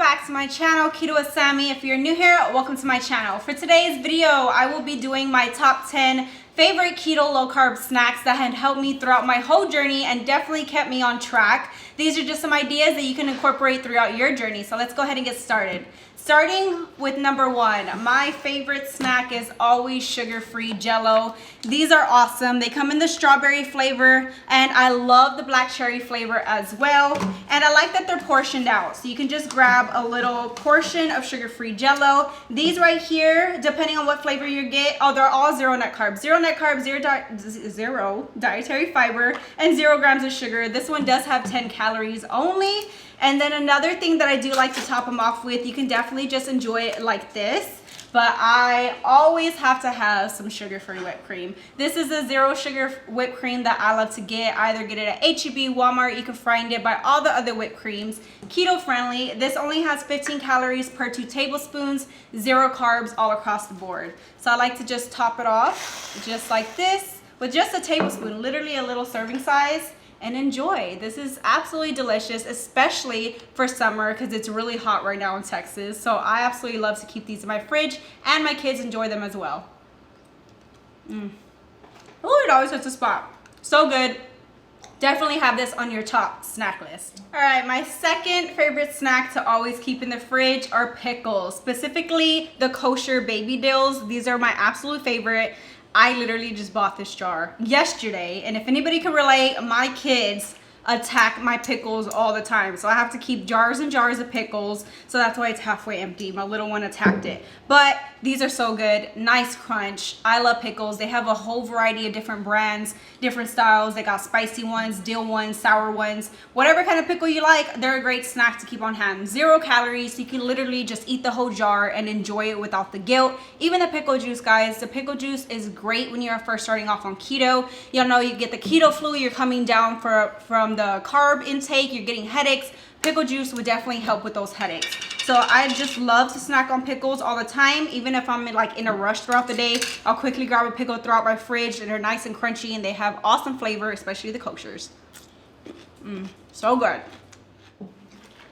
back to my channel, Keto with Sammy. If you're new here, welcome to my channel. For today's video, I will be doing my top 10 favorite keto low carb snacks that had helped me throughout my whole journey and definitely kept me on track. These are just some ideas that you can incorporate throughout your journey. So let's go ahead and get started. Starting with number one, my favorite snack is always sugar-free Jello. These are awesome. They come in the strawberry flavor, and I love the black cherry flavor as well. And I like that they're portioned out, so you can just grab a little portion of sugar-free Jello. These right here, depending on what flavor you get, they're all zero net carbs. Zero net carbs, zero dietary fiber, and 0 grams of sugar. This one does have 10 calories only. And then another thing that I do like to top them off with, you can definitely just enjoy it like this, but I always have to have some sugar-free whipped cream. This is a 0 sugar whipped cream that I love to get. I either get it at H-E-B, Walmart, you can find it by all the other whipped creams. Keto friendly. This only has 15 calories per 2 tablespoons, 0 carbs all across the board. So I like to just top it off just like this with just a tablespoon, literally a little serving size. And enjoy. This is absolutely delicious, especially for summer because it's really hot right now in Texas. So I absolutely love to keep these in my fridge, and my kids enjoy them as well. Oh, it always hits a spot. So good. Definitely have this on your top snack list. All right, my second favorite snack to always keep in the fridge are pickles, specifically the kosher baby dills. These are my absolute favorite. I literally just bought this jar yesterday, and if anybody can relate, my kids attack my pickles all the time, so I have to keep jars and jars of pickles, so that's why it's halfway empty. My little one attacked it, but these are so good. Nice crunch. I love pickles. They have a whole variety of different brands, different styles. They got spicy ones, dill ones, sour ones, whatever kind of pickle you like. They're a great snack to keep on hand. 0 calories, so you can literally just eat the whole jar and enjoy it without the guilt. Even the pickle juice, guys, the pickle juice is great when you're first starting off on keto. You'll know you get the keto flu, you're coming down from the carb intake, you're getting headaches. Pickle juice would definitely help with those headaches. So I just love to snack on pickles all the time. Even if I'm in a rush throughout the day, I'll quickly grab a pickle, throw out my fridge, and they're nice and crunchy, and they have awesome flavor, especially the koshers. So good.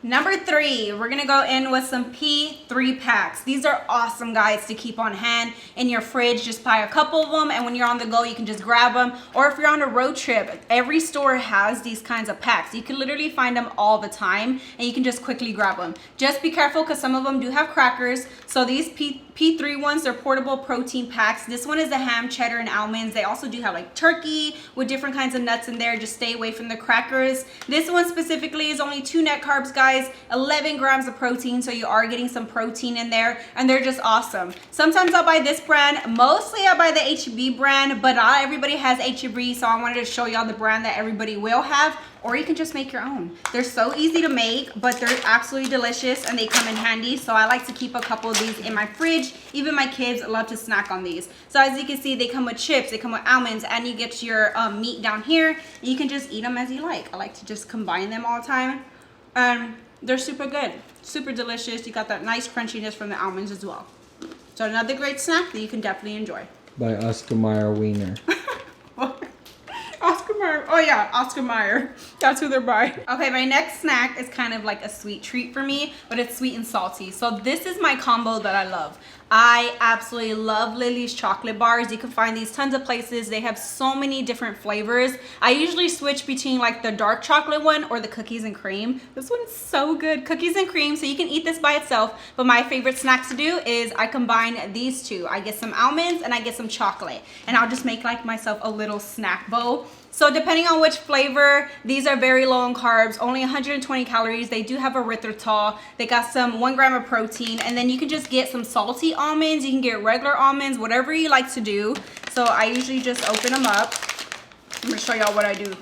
Number 3, we're gonna go in with some P3 packs. These are awesome, guys, to keep on hand in your fridge. Just buy a couple of them, and when you're on the go, you can just grab them. Or if you're on a road trip, every store has these kinds of packs. You can literally find them all the time, and you can just quickly grab them. Just be careful because some of them do have crackers. So these P3 ones, they're portable protein packs. This one is the ham, cheddar, and almonds. They also do have like turkey with different kinds of nuts in there. Just stay away from the crackers. This one specifically is only 2 net carbs, guys. 11 grams of protein, so you are getting some protein in there, and they're just awesome. Sometimes I'll buy this brand. Mostly I buy the H-E-B brand, but not everybody has H-E-B, so I wanted to show y'all the brand that everybody will have, or you can just make your own. They're so easy to make, but they're absolutely delicious, and they come in handy, so I like to keep a couple of these in my fridge. Even my kids love to snack on these. So as you can see, they come with chips, they come with almonds, and you get your meat down here. You can just eat them as you like. I like to just combine them all the time. They're super good, super delicious. You got that nice crunchiness from the almonds as well. So another great snack that you can definitely enjoy. By Oscar Mayer Wiener. Oscar Mayer. Oh yeah, Oscar Mayer. That's who they're by. Okay, my next snack is kind of like a sweet treat for me, but it's sweet and salty. So this is my combo that I love. I absolutely love Lily's chocolate bars. You can find these tons of places. They have so many different flavors. I usually switch between like the dark chocolate one or the cookies and cream. This one's so good. Cookies and cream, so you can eat this by itself. But my favorite snack to do is I combine these two. I get some almonds and I get some chocolate. And I'll just make like myself a little snack bowl. So depending on which flavor, these are very low in carbs, only 120 calories. They do have erythritol. They got some 1 gram of protein, and then you can just get some salty almonds. You can get regular almonds, whatever you like to do. So I usually just open them up. I'm gonna show y'all what I do.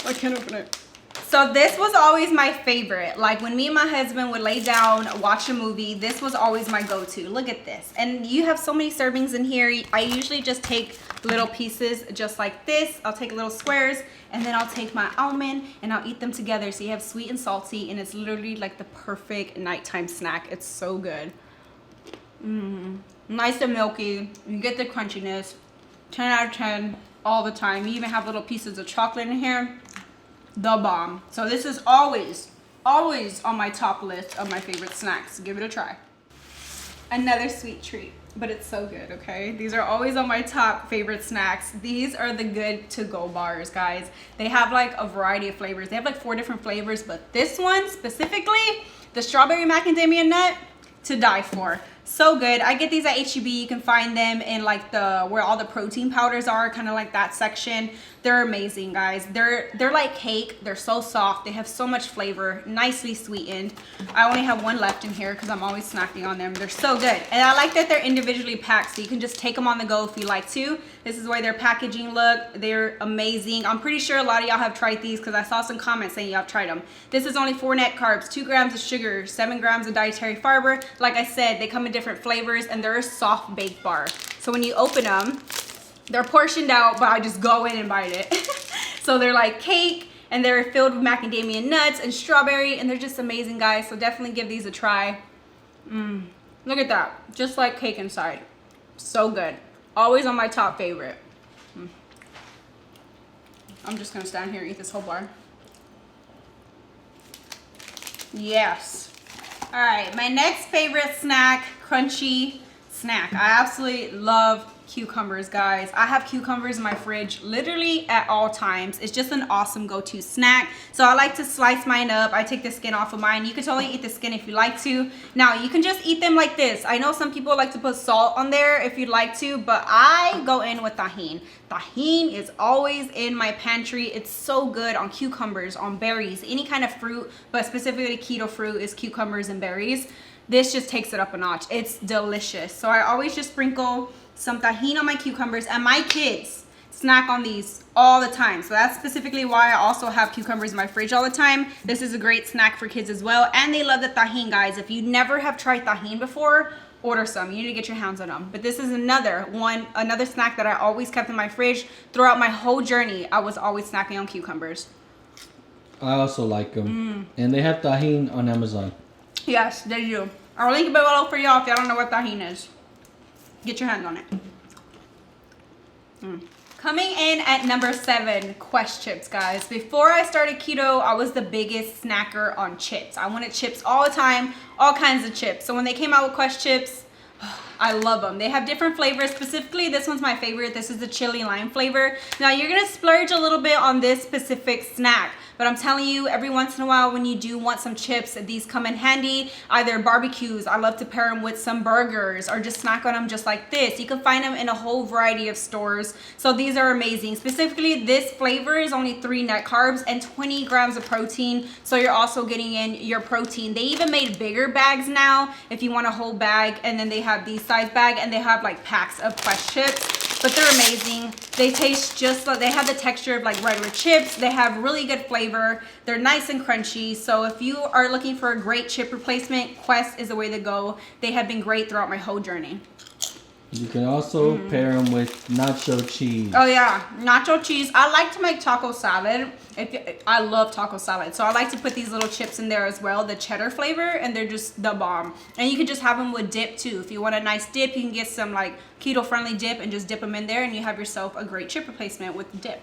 I can't open it. So this was always my favorite. Like when me and my husband would lay down, watch a movie, this was always my go-to. Look at this. And you have so many servings in here. I usually just take little pieces just like this. I'll take little squares, and then I'll take my almond and I'll eat them together. So you have sweet and salty, and it's literally like the perfect nighttime snack. It's so good. Nice and milky. You get the crunchiness. 10 out of 10 all the time. You even have little pieces of chocolate in here. The bomb. So this is always always on my top list of my favorite snacks. Give it a try. Another sweet treat, but it's so good, okay? These are always on my top favorite snacks. These are the good to-go bars, guys. They have like a variety of flavors. They have like 4 different flavors, but this one specifically, the strawberry macadamia nut, to die for. So good. I get these at HEB. You can find them in like where all the protein powders are, kind of like that section. They're amazing, guys. They're like cake. They're so soft. They have so much flavor, nicely sweetened. I only have one left in here because I'm always snacking on them. They're so good. And I like that they're individually packed, so you can just take them on the go if you like to. This is the way their packaging look. They're amazing. I'm pretty sure a lot of y'all have tried these because I saw some comments saying y'all have tried them. This is only 4 net carbs, 2 grams of sugar, 7 grams of dietary fiber. Like I said, they come in different flavors and they're a soft baked bar. So when you open them, they're portioned out, but I just go in and bite it. So they're like cake, and they're filled with macadamia nuts and strawberry, and they're just amazing, guys. So definitely give these a try. Look at that, just like cake inside. So good. Always on my top favorite. I'm just gonna stand here and eat this whole bar. Yes. All right, my next favorite snack, crunchy snack. I absolutely love cucumbers, guys. I have cucumbers in my fridge literally at all times. It's just an awesome go-to snack. So I like to slice mine up. I take the skin off of mine. You can totally eat the skin if you like to. Now you can just eat them like this. I know some people like to put salt on there if you'd like to, but I go in with Tajin. Tajin is always in my pantry. It's so good on cucumbers, on berries, any kind of fruit, but specifically keto fruit is cucumbers and berries. This just takes it up a notch. It's delicious. So I always just sprinkle some Tajin on my cucumbers, and my kids snack on these all the time. So that's specifically why I also have cucumbers in my fridge all the time. This is a great snack for kids as well, and they love the Tajin, guys. If you never have tried Tajin before, order some. You need to get your hands on them. But this is another snack that I always kept in my fridge throughout my whole journey. I was always snacking on cucumbers. I also like them. And they have Tajin on Amazon. Yes, they do. I'll link it below for y'all if y'all don't know what Tajin is. Get your hands on it. Coming in at number 7, Quest chips, guys. Before I started keto, I was the biggest snacker on chips. I wanted chips all the time, all kinds of chips. So when they came out with Quest chips, I love them. They have different flavors. Specifically, this one's my favorite. This is the chili lime flavor. Now, you're gonna splurge a little bit on this specific snack, but I'm telling you, every once in a while when you do want some chips, these come in handy. Either barbecues, I love to pair them with some burgers, or just snack on them just like this. You can find them in a whole variety of stores. So these are amazing. Specifically, this flavor is only 3 net carbs and 20 grams of protein. So you're also getting in your protein. They even made bigger bags now if you want a whole bag, and then they have these size bag, and they have like packs of Quest chips, but they're amazing. They taste just like, they have the texture of like regular chips. They have really good flavor. They're nice and crunchy. So if you are looking for a great chip replacement, Quest is the way to go. They have been great throughout my whole journey. You can also pair them with nacho cheese. Oh yeah, nacho cheese. I like to make taco salad. I love taco salad, so I like to put these little chips in there as well, the cheddar flavor, and they're just the bomb. And you can just have them with dip too. If you want a nice dip, you can get some like keto friendly dip and just dip them in there, and you have yourself a great chip replacement with the dip.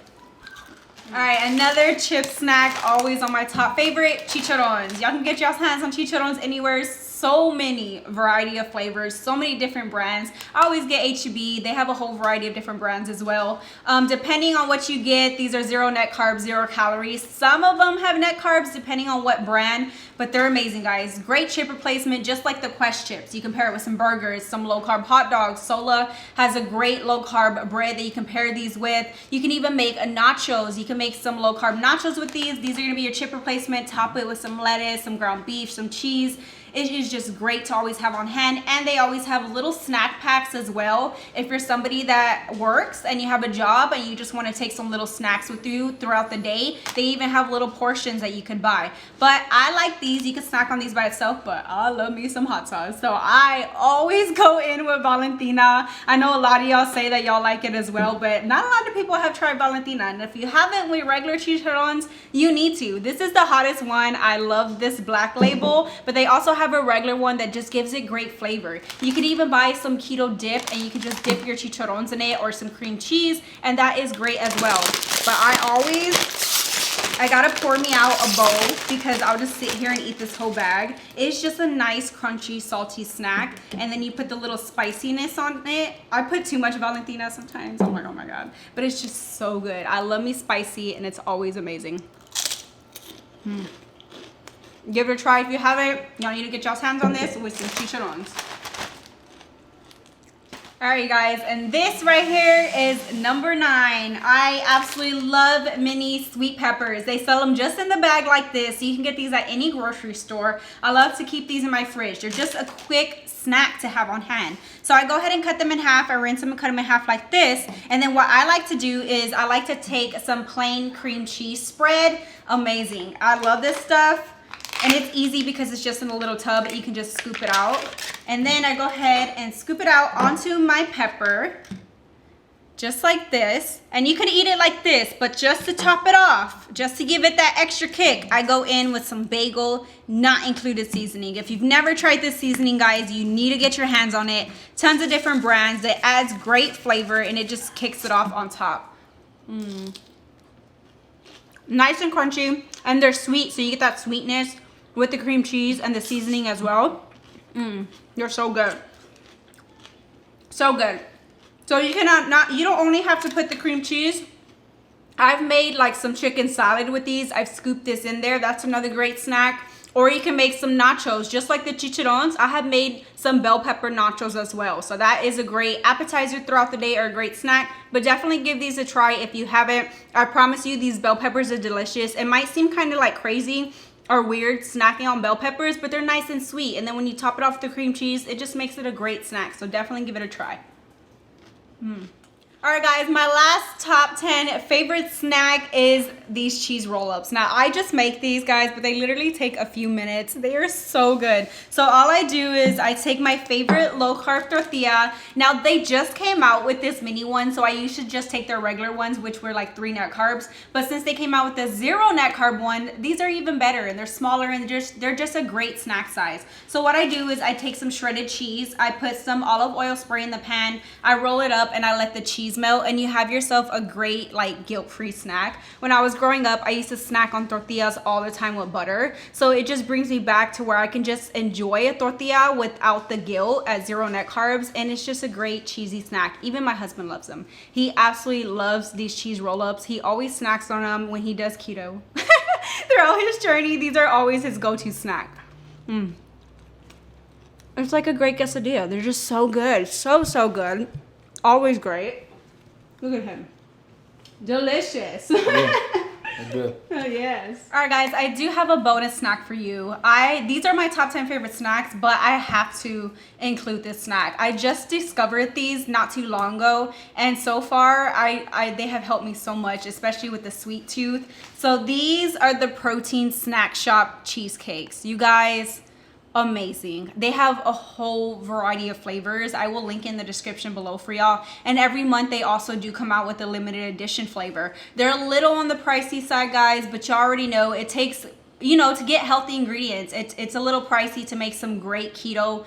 All right, another chip snack, always on my top favorite, chicharrones. Y'all can get y'all's hands on chicharrones anywhere. So many variety of flavors, so many different brands. I always get HEB. They have a whole variety of different brands as well. Depending on what you get, these are 0 net carbs, 0 calories. Some of them have net carbs depending on what brand, but they're amazing, guys. Great chip replacement, just like the Quest chips. You can pair it with some burgers, some low carb hot dogs. Sola has a great low carb bread that you can pair these with. You can even make nachos. You can make some low carb nachos with these. These are gonna be your chip replacement. Top it with some lettuce, some ground beef, some cheese. It is just great to always have on hand, and they always have little snack packs as well. If you're somebody that works and you have a job and you just want to take some little snacks with you throughout the day, they even have little portions that you could buy. But I like these. You can snack on these by itself, but I love me some hot sauce. So I always go in with Valentina. I know a lot of y'all say that y'all like it as well, but not a lot of people have tried Valentina. And if you haven't with regular chicharrones, you need to. This is the hottest one. I love this black label, but they also have a regular one that just gives it great flavor. You could even buy some keto dip, and you can just dip your chicharrones in it, or some cream cheese, and that is great as well. But I always I gotta pour me out a bowl because I'll just sit here and eat this whole bag. It's just a nice, crunchy, salty snack. And then you put the little spiciness on it. I put too much Valentina sometimes. I'm like, oh my God. But it's just so good. I love me spicy and it's always amazing. Give it a try if you haven't. Y'all need to get y'all's hands on this with some chicharrones. All right, you guys, and this right here is number 9. I absolutely love mini sweet peppers. They sell them just in the bag like this, so you can get these at any grocery store. I love to keep these in my fridge. They're just a quick snack to have on hand. So I go ahead and cut them in half. I rinse them and cut them in half like this. And then what I like to do is I like to take some plain cream cheese spread. Amazing. I love this stuff. And it's easy because it's just in a little tub. You can just scoop it out. And then I go ahead and scoop it out onto my pepper. Just like this. And you could eat it like this, but just to top it off, just to give it that extra kick, I go in with some bagel, not included seasoning. If you've never tried this seasoning, guys, you need to get your hands on it. Tons of different brands. It adds great flavor and it just kicks it off on top. Nice and crunchy, and they're sweet, so you get that sweetness with the cream cheese and the seasoning as well. They're so good. So good. So you you don't only have to put the cream cheese. I've made like some chicken salad with these. I've scooped this in there. That's another great snack. Or you can make some nachos, just like the chicharrones. I have made some bell pepper nachos as well. So that is a great appetizer throughout the day or a great snack. But definitely give these a try if you haven't. I promise you, these bell peppers are delicious. It might seem kind of like crazy or weird snacking on bell peppers, but they're nice and sweet. And then when you top it off with the cream cheese, it just makes it a great snack. So definitely give it a try. All right, guys, my last top 10 favorite snack is these cheese roll-ups. Now, I just make these, guys, but they literally take a few minutes. They are so good. So all I do is I take my favorite low-carb tortilla. Now, they just came out with this mini one, so I used to just take their regular ones, which were like 3 net carbs. But since they came out with the 0 net carb one, these are even better, and they're smaller, and they're just a great snack size. So what I do is I take some shredded cheese. I put some olive oil spray in the pan. I roll it up, and I let the cheese melt, and you have yourself a great like guilt-free snack. When I was growing up, I used to snack on tortillas all the time with butter, so it just brings me back to where I can just enjoy a tortilla without the guilt at 0 net carbs, and it's just a great cheesy snack. Even my husband loves them. He absolutely loves these cheese roll-ups. He always snacks on them when he does keto. Throughout his journey, these are always his go-to snack. It's like a great quesadilla. They're just so good. So good. Always great. Look at him. Delicious. Yeah, good. Oh, yes. All right, guys, I do have a bonus snack for you. These are my top 10 favorite snacks, but I have to include this snack. I just discovered these not too long ago, and so far, they have helped me so much, especially with the sweet tooth. So these are the Protein Snack Shop cheesecakes. You guys, amazing. They have a whole variety of flavors. I will link in the description below for y'all. And every month they also do come out with a limited edition flavor. They're a little on the pricey side, guys, but you already know it takes, to get healthy ingredients, it's a little pricey to make some great keto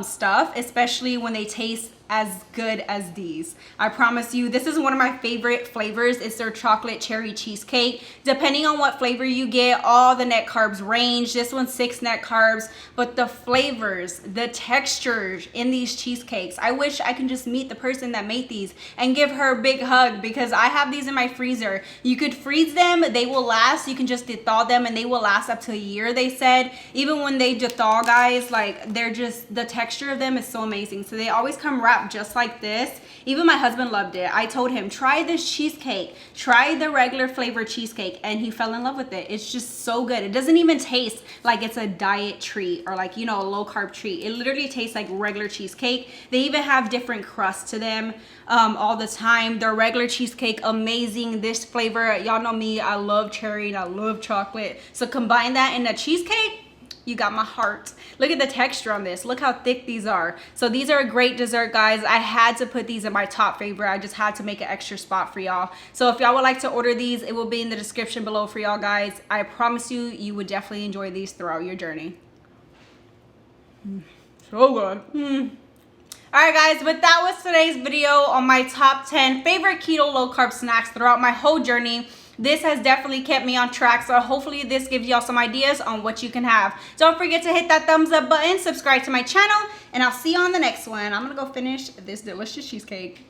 stuff, especially when they taste as good as these. I promise you, this is one of my favorite flavors. It's their chocolate cherry cheesecake. Depending on what flavor you get, all the net carbs range. This one's 6 net carbs, but the flavors, the textures in these cheesecakes, I wish I can just meet the person that made these and give her a big hug, because I have these in my freezer. You could freeze them, they will last. You can just thaw them and they will last up to a year, they said. Even when they thaw, guys, like they're just, the texture of them is so amazing. So they always come wrapped just like this. Even my husband loved it. I told him, try this cheesecake, try the regular flavor cheesecake, and he fell in love with it. It's just so good. It doesn't even taste like it's a diet treat or like, a low carb treat. It literally tastes like regular cheesecake. They even have different crusts to them all the time. Their regular cheesecake, amazing. This flavor, y'all know me, I love cherry and I love chocolate. So combine that in a cheesecake, you got my heart. Look at the texture on this. Look how thick these are. So these are a great dessert, guys. I had to put these in my top favorite. I just had to make an extra spot for y'all. So if y'all would like to order these, it will be in the description below for y'all, guys. I promise you, you would definitely enjoy these throughout your journey. So good. All right, guys, but that was today's video on my top 10 favorite keto low carb snacks throughout my whole journey. This has definitely kept me on track, so hopefully this gives y'all some ideas on what you can have. Don't forget to hit that thumbs up button, subscribe to my channel, and I'll see you on the next one. I'm gonna go finish this delicious cheesecake.